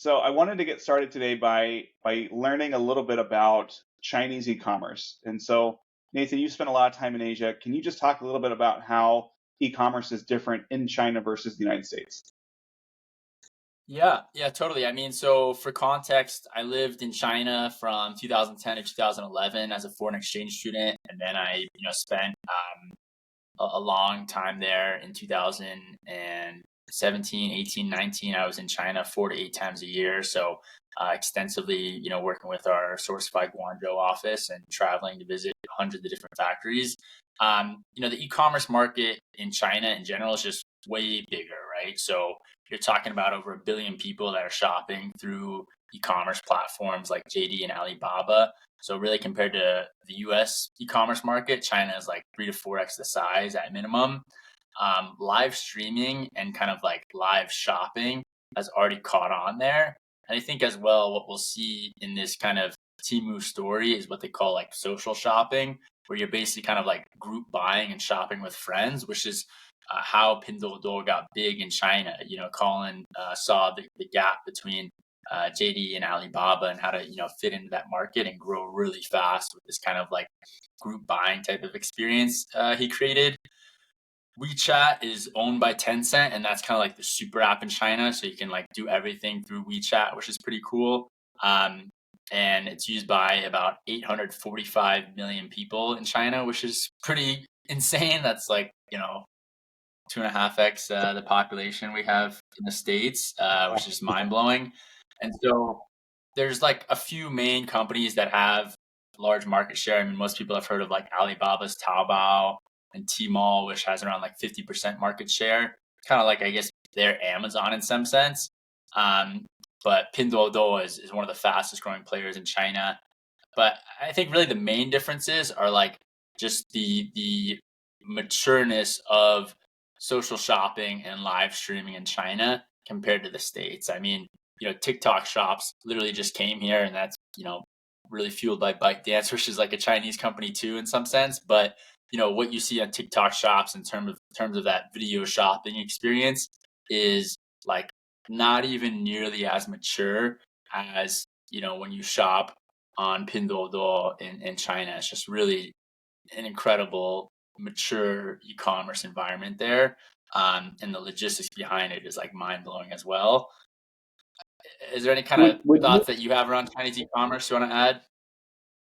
So I wanted to get started today by learning a little bit about Chinese e-commerce. And so Nathan, you spent a lot of time in Asia. Can you just talk a little bit about how e-commerce is different in China versus the United States? Yeah, totally. I mean, so for context, I lived in China from 2010 to 2011 as a foreign exchange student, and then I, spent a long time there in 2017, 18, 19. I was in China 4 to 8 times a year, so extensively, working with our Sourcify Guangzhou office and traveling to visit hundreds of different factories. The e-commerce market in China in general is just way bigger, right? So you're talking about over 1 billion people that are shopping through e-commerce platforms like JD and Alibaba. So really compared to the US e-commerce market, China is like 3 to 4x the size at minimum. Live streaming and kind of like live shopping has already caught on there. And I think as well, what we'll see in this kind of Temu story is what they call like social shopping, where you're basically kind of like group buying and shopping with friends, which is how Pinduoduo got big in China. Colin saw the gap between JD and Alibaba and how to fit into that market and grow really fast with this kind of like group buying type of experience he created. WeChat is owned by Tencent, and that's kind of like the super app in China. So you can like do everything through WeChat, which is pretty cool. Um, and it's used by about 845 million people in China, which is pretty insane. That's like, 2.5x the population we have in the States, which is mind blowing. And so there's like a few main companies that have large market share. I mean, most people have heard of like Alibaba's Taobao and Tmall, which has around like 50% market share. Kind of like, I guess, they're Amazon in some sense. Um, but Pinduoduo is one of the fastest growing players in China. But I think really the main differences are like just the matureness of social shopping and live streaming in China compared to the States. I mean, TikTok shops literally just came here, and that's, really fueled by ByteDance, which is like a Chinese company too in some sense. But what you see on TikTok shops in terms of that video shopping experience is like not even nearly as mature as when you shop on Pinduoduo in China. It's just really an incredible mature e-commerce environment there. And the logistics behind it is like mind blowing as well. Is there any kind of Would you thoughts that you have around Chinese e-commerce you want to add?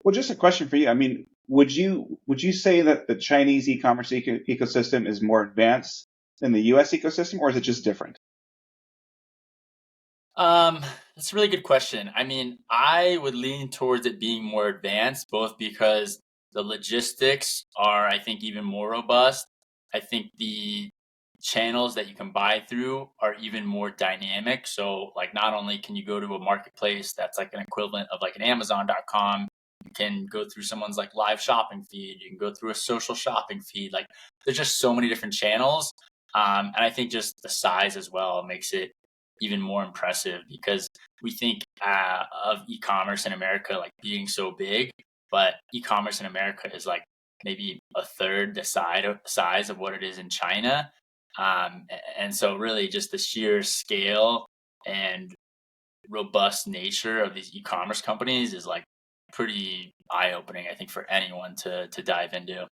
well just a question for you. I mean, would you say that the Chinese e-commerce ecosystem is more advanced than the US ecosystem, or is it just different? Um, that's a really good question. I mean, I would lean towards it being more advanced, both because the logistics are, I think, even more robust. I think the channels that you can buy through are even more dynamic. So, like, not only can you go to a marketplace that's like an equivalent of like an Amazon.com, you can go through someone's like live shopping feed, you can go through a social shopping feed. Like, there's just so many different channels. And I think just the size as well makes it even more impressive because we think of e-commerce in America like being so big, but e-commerce in America is like maybe a third the size of what it is in China. And so really just the sheer scale and robust nature of these e-commerce companies is like pretty eye-opening, I think, for anyone to dive into.